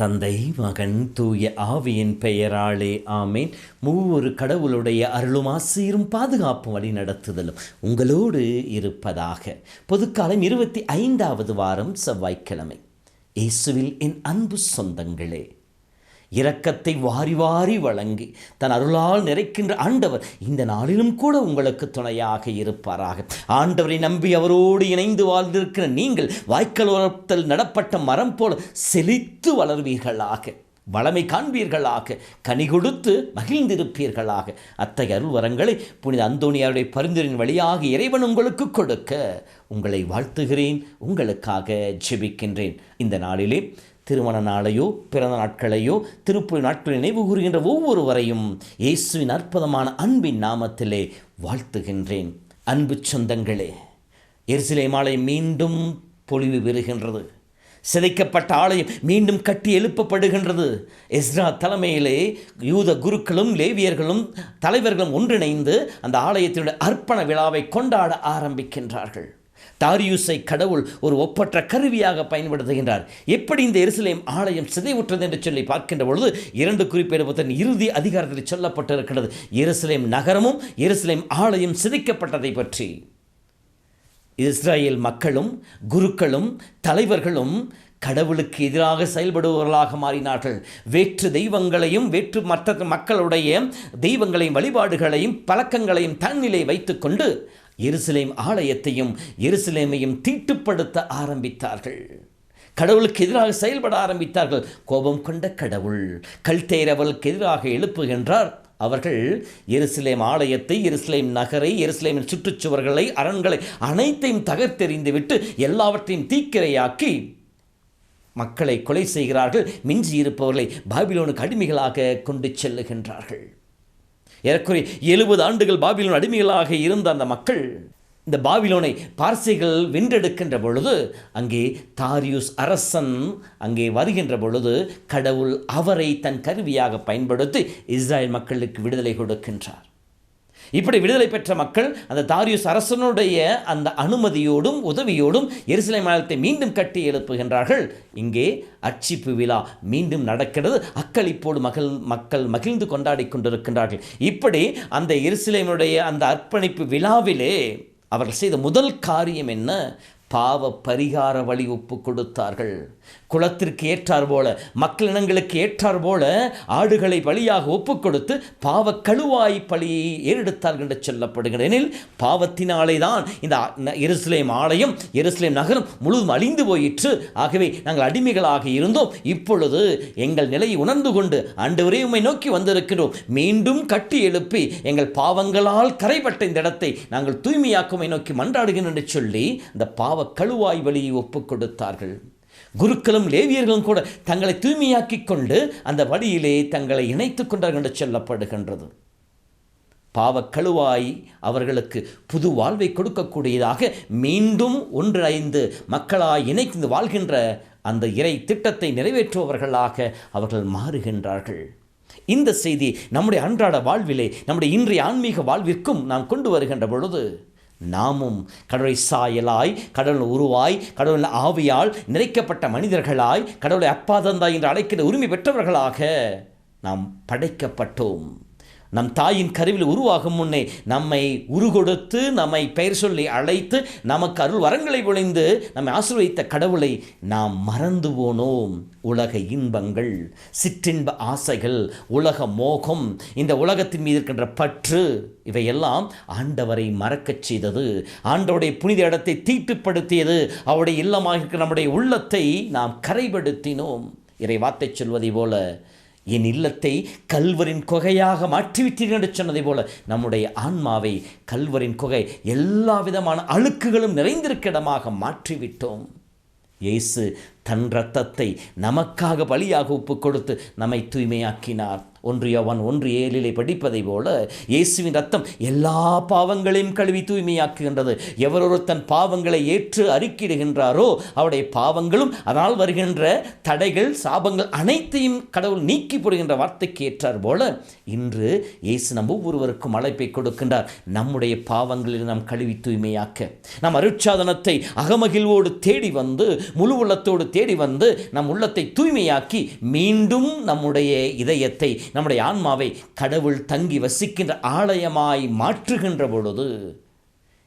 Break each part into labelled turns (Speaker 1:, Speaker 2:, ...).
Speaker 1: தந்தை மகன் தூய ஆவியின் பெயராலே ஆமேன். மூவொரு கடவுளுடைய அருளும் ஆசீரும் பாதுகாப்பும் வழி நடத்துதலும் உங்களோடு இருப்பதாக. பொதுக்காலம் 25வது வாரம் செவ்வாய்க்கிழமை. இயேசுவில் என் அன்பு சொந்தங்களே, இரக்கத்தை வாரி வாரி வழங்கி தன் அருளால் நிறைக்கின்ற ஆண்டவர் இந்த நாளிலும் கூட உங்களுக்கு துணையாக இருப்பாராக. ஆண்டவரை நம்பி அவரோடு இணைந்து வாழ்ந்திருக்கிற நீங்கள் வாய்க்கால் ஓரத்தில் நடப்பட்ட மரம் போல செழித்து வளர்வீர்களாக, வளமை காண்பீர்களாக, கனி கொடுத்து மகிழ்ந்திருப்பீர்களாக. அத்தகைய அருள்வரங்களை புனித அந்தோனியாருடைய பரிந்துரையின் வழியாக இறைவன் உங்களுக்கு கொடுக்க உங்களை வாழ்த்துகிறேன், உங்களுக்காக ஜெபிக்கின்றேன். இந்த நாளிலே திருமண நாளையோ பிறந்த நாட்களையோ திருப்புரி நாட்களை நினைவு கூறுகின்ற ஒவ்வொருவரையும் இயேசுவின் அற்புதமான அன்பின் நாமத்திலே வாழ்த்துகின்றேன். அன்பு சொந்தங்களே, எருசலேம் ஆலயம் மீண்டும் பொலிவு பெறுகின்றது. சிதைக்கப்பட்ட ஆலயம் மீண்டும் கட்டி எழுப்பப்படுகின்றது. எஸ்ரா தலைமையிலே யூத குருக்களும் லேவியர்களும் தலைவர்களும் ஒன்றிணைந்து அந்த ஆலயத்தினுடைய அர்ப்பண விழாவை கொண்டாட ஆரம்பிக்கின்றார்கள். தாரியுஸை கடவுள் ஒரு ஒப்பற்ற கருவியாக பயன்படுத்துகின்றார். எப்படி இந்த எருசலேம் ஆலயம் சிதைவுற்றது என்று சொல்லி பார்க்கின்ற பொழுது 2 குறிப்பேடு இறுதி அதிகாரத்தில் சொல்லப்பட்டிருக்கிறது. எருசலேம் நகரமும் எருசலேம் ஆலயம் சிதைக்கப்பட்டதை பற்றி. இஸ்ரேல் மக்களும் குருக்களும் தலைவர்களும் கடவுளுக்கு எதிராக செயல்படுபவர்களாக மாறினார்கள். வேற்று தெய்வங்களையும் மற்ற மக்களுடைய தெய்வங்களையும் வழிபாடுகளையும் பழக்கங்களையும் தன்னிலை வைத்துக்கொண்டு எருசலேம் ஆலயத்தையும் எருசலேமையும் தீட்டுப்படுத்த ஆரம்பித்தார்கள். கடவுளுக்கு எதிராக செயல்பட ஆரம்பித்தார்கள். கோபம் கொண்ட கடவுள் கல்தேரவளுக்கு எதிராக எழுப்புகின்றார். அவர்கள் எருசலேம் ஆலயத்தை, எருசலேம் நகரை, எருசலேமின் சுற்றுச்சுவர்களை, அரண்களை அனைத்தையும் தகர்த்தெறிந்துவிட்டு எல்லாவற்றையும் தீக்கிரையாக்கி மக்களை கொலை செய்கிறார்கள். மிஞ்சி இருப்பவர்களை பாபிலோனுக்கு அடிமைகளாக கொண்டு செல்லுகின்றார்கள். ஏறக்குறைய 70 ஆண்டுகள் பாபிலோன் அடிமைகளாக இருந்த அந்த மக்கள் இந்த பாபிலோனை பார்சிகள் வென்றெடுக்கின்ற பொழுது அங்கே தாரியுஸ் அரசன் அங்கே வருகின்ற பொழுது கடவுள் அவரை தன் கருவியாக பயன்படுத்தி இஸ்ரேல் மக்களுக்கு விடுதலை கொடுக்கின்றார். இப்படி விடுதலை பெற்ற மக்கள் அந்த தாரியுஸ் அரசனுடைய அந்த அனுமதியோடும் உதவியோடும் எருசலேம் ஆலயத்தை மீண்டும் கட்டி எழுப்புகின்றார்கள். இங்கே அர்ச்சிப்பு விழா மீண்டும் நடக்கிறது. அக்களிப்போடு மக்கள் மகிழ்ந்து கொண்டாடி கொண்டிருக்கின்றார்கள். இப்படி அந்த எருசலேமுடைய அந்த அர்ப்பணிப்பு விழாவிலே அவர்கள் செய்த முதல் காரியம் என்ன? பாவ பரிகார வழி ஒப்பு கொடுத்தார்கள். குலத்திற்கு ஏற்றார் போல, மக்களினங்களுக்கு ஏற்றார் போல ஆடுகளை பலியாக ஒப்பு கொடுத்து பாவ கழுவாய் பலியை ஏறெடுத்தார்கள் என்று சொல்லப்படுகிறேன். பாவத்தினாலே தான் இந்த எருசலேம் ஆலயம், எருசலேம் நகரம் முழுவதும் அழிந்து போயிற்று. ஆகவே நாங்கள் அடிமைகளாக இருந்தோம். இப்பொழுது எங்கள் நிலையை உணர்ந்து கொண்டு ஆண்டவரே உம்மை நோக்கி வந்திருக்கிறோம். மீண்டும் கட்டி எழுப்பி எங்கள் பாவங்களால் கரைப்பட்ட இந்த இடத்தை நாங்கள் தூய்மையாக்குமை நோக்கி மன்றாடுகிறோம் என்று சொல்லி இந்த பாவ கழுவாய் வழியை ஒப்பு கொடுத்தார்கள். குருக்களும் லேவியர்களும் கூட தங்களை தூய்மையாக்கிக் கொண்டு அந்த வழியிலே தங்களை இணைத்துக் கொண்டார்கள் என்று சொல்லப்படுகின்றது. பாவ கழுவாய் அவர்களுக்கு புது வாழ்வை கொடுக்கக்கூடியதாக மீண்டும் ஒன்றிணைந்து மக்களாய் இணைந்து வாழ்கின்ற அந்த இறை திட்டத்தை நிறைவேற்றுபவர்களாக அவர்கள் மாறுகின்றார்கள். இந்த செய்தி நம்முடைய அன்றாட வாழ்விலே, நம்முடைய இன்றைய ஆன்மீக வாழ்விற்கும் நாம் கொண்டு வருகின்ற பொழுது நாமும் கடவுளை சாயலாய், கடவுள் உருவாய், கடவுள் ஆவியால் நிறைக்கப்பட்ட மனிதர்களாய், கடவுளை அப்பா தந்தாய் என்று அழைக்கிற உரிமை பெற்றவர்களாக நாம் படைக்கப்பட்டோம். நம் தாயின் கருவில் உருவாகும் முன்னே நம்மை உருகொடுத்து நம்மை பெயர் சொல்லி அழைத்து நமக்கு அருள் வரங்களை பொழிந்து நம்மை ஆசீர்வதித்த கடவுளை நாம் மறந்து போனோம். உலக இன்பங்கள், சிற்றின்ப ஆசைகள், உலக மோகம், இந்த உலகத்தின் மீது இருக்கின்ற பற்று, இவையெல்லாம் ஆண்டவரை மறக்கச் செய்தது. ஆண்டவருடைய புனித இடத்தை தீட்டுப்படுத்தியது. அவருடைய இல்லமாக இருக்கிற நம்முடைய உள்ளத்தை நாம் கரைபடுத்தினோம். இறை வார்த்தை சொல்வதை போல என் இல்லத்தை கல்வரின் குகையாக மாற்றிவிட்டீர்கள் என்று சொன்னதை போல நம்முடைய ஆன்மாவை கல்வரின் குகை, எல்லா விதமான அழுக்குகளும் நிறைந்திருக்க இடமாக மாற்றிவிட்டோம். இயேசு தன் இரத்தத்தை நமக்காக பலியாக ஒப்பு கொடுத்து நம்மை தூய்மையாக்கினார். 1 யோவான் 1:7 படிப்பதை போல இயேசுவின் ரத்தம் எல்லா பாவங்களையும் கழுவி தூய்மையாக்குகின்றது. எவரொரு தன் பாவங்களை ஏற்று அறிக்கையிடுகின்றாரோ அவருடைய பாவங்களும் அதனால் வருகின்ற தடைகள் சாபங்கள் அனைத்தையும் கடவுள் நீக்கி போடுகின்ற வார்த்தைக்கு ஏற்றார் போல இன்று இயேசு நம் ஒவ்வொருவருக்கும் அழைப்பை கொடுக்கின்றார். நம்முடைய பாவங்களில் நாம் கழுவி தூய்மையாக்க, நம் அருட்சாதனத்தை அகமகிழ்வோடு தேடி வந்து, முழு உள்ளத்தோடு தேடி வந்து நம் உள்ளத்தை தூய்மையாக்கி மீண்டும் நம்முடைய இதயத்தை, நம்முடைய ஆன்மாவை கடவுள் தங்கி வசிக்கின்ற ஆலயமாய் மாற்றுகின்ற பொழுது,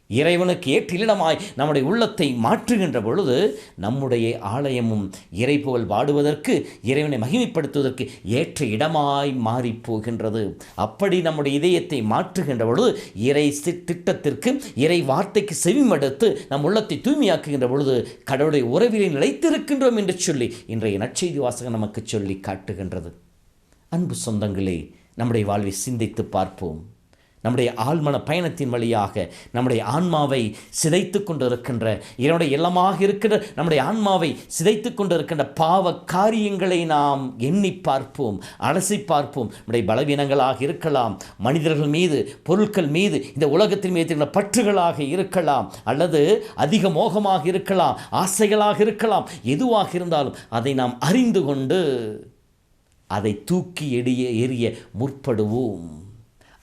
Speaker 1: இறைவனுக்கு ஏற்ற இல்லமாய் நம்முடைய உள்ளத்தை மாற்றுகின்ற பொழுது நம்முடைய ஆலயமும் இறைபுகழ் பாடுவதற்கு, இறைவனை மகிமைப்படுத்துவதற்கு ஏற்ற இடமாய் மாறி போகின்றது. அப்படி நம்முடைய இதயத்தை மாற்றுகின்ற பொழுது இறை திட்டத்திற்கு, இறை வார்த்தைக்கு செவிமடுத்து நம் உள்ளத்தை தூய்மையாக்குகின்ற பொழுது கடவுளுடைய உறவிலே நிலைத்திருக்கின்றோம் என்று சொல்லி இன்றைய நற்செய்தி வாசகம் நமக்கு சொல்லி காட்டுகின்றது. அன்பு சொந்தங்களே, நம்முடைய வாழ்வை சிந்தித்து பார்ப்போம். நம்முடைய ஆழ்மன பயணத்தின் வழியாக நம்முடைய ஆன்மாவை சிதைத்து கொண்டிருக்கின்ற, இதனுடைய இல்லமாக இருக்கிற நம்முடைய ஆன்மாவை சிதைத்து கொண்டிருக்கின்ற பாவ காரியங்களை நாம் எண்ணி பார்ப்போம், அலசி பார்ப்போம். நம்முடைய பலவீனங்களாக இருக்கலாம், மனிதர்கள் மீது, பொருட்கள் மீது, இந்த உலகத்தின் மீது இருக்கிற பற்றுகளாக இருக்கலாம், அல்லது அதிக மோகமாக இருக்கலாம், ஆசைகளாக இருக்கலாம். எதுவாக இருந்தாலும் அதை நாம் அறிந்து கொண்டு அதை தூக்கி எறிய முற்படுவோம்.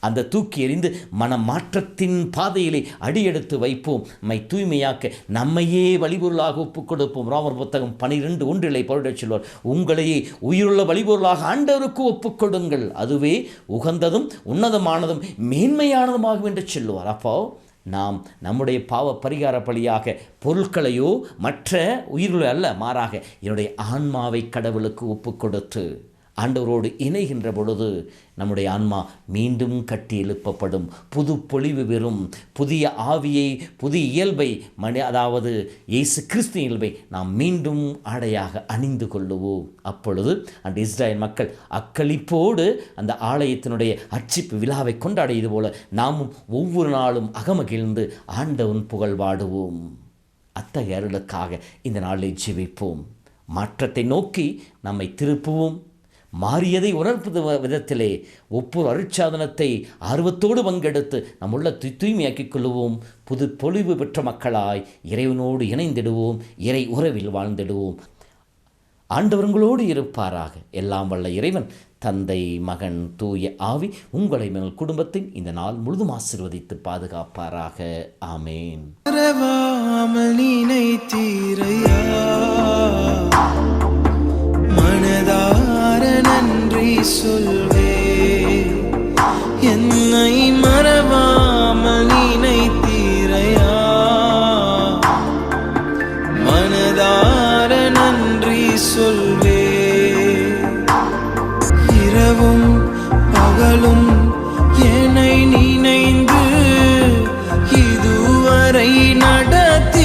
Speaker 1: அந்த தூக்கி எறிந்து மனமாற்றத்தின் பாதையிலே அடியெடுத்து வைப்போம். நம்மை தூய்மையாக்க நம்மையே வழிபொருளாக ஒப்புக் கொடுப்போம். ரோமர் புத்தகம் 12:1 பவுல் சொல்வார், உங்களையே உயிருள்ள வழிபொருளாக ஆண்டவருக்கு ஒப்புக் கொடுங்கள், அதுவே உகந்ததும் உன்னதமானதும் மேன்மையானதுமாகும் என்று சொல்லுவார். அப்போ நாம் நம்முடைய பாவ பரிகார பலியாக பொருட்களையோ மற்ற உயிர்களை அல்ல, மாறாக என்னுடைய ஆன்மாவை கடவுளுக்கு ஒப்புக் கொடுத்து ஆண்டவரோடு இணைகின்ற பொழுது நம்முடைய ஆன்மா மீண்டும் கட்டி எழுப்பப்படும், புது பொலிவு பெறும், புதிய ஆவியை, புதிய இயல்பை, அதாவது இயேசு கிறிஸ்து இயல்பை நாம் மீண்டும் ஆடையாக அணிந்து கொள்ளுவோம். அப்பொழுது அந்த இஸ்ரேல் மக்கள் அக்களிப்போடு அந்த ஆலயத்தினுடைய அர்ச்சிப்பு விழாவை கொண்டாடியது போல நாமும் ஒவ்வொரு நாளும் அகமகிழ்ந்து ஆண்டவன் புகழ் பாடுவோம். அத்தகைய அருளுக்காக இந்த நாளில் ஜெபிப்போம். மாற்றத்தை நோக்கி நம்மை திருப்புவோம். மாறியதை உணர்ப்பு விதத்திலே ஒவ்வொரு அருட்சாதனத்தை ஆர்வத்தோடு பங்கெடுத்து நம் உள்ளத்தை தூய்மையாக்கிக் கொள்ளுவோம். புது பொலிவு பெற்ற மக்களாய் இறைவனோடு இணைந்திடுவோம், இறை உறவில் வாழ்ந்திடுவோம். ஆண்டவர்களோடு இருப்பாராக. எல்லாம் வல்ல இறைவன் தந்தை, மகன், தூய ஆவி உங்களை மேல் குடும்பத்தின் இந்த நாள் முழுதும் ஆசீர்வதித்து பாதுகாப்பாராக. ஆமேன்.
Speaker 2: மனதார நன்றி சொல்வே, என்னை மறவாமல் நினைத்தீரையா. மனதார நன்றி சொல்வே, இரவும் பகலும் என்னை நினைந்து இதுவரை நடத்தி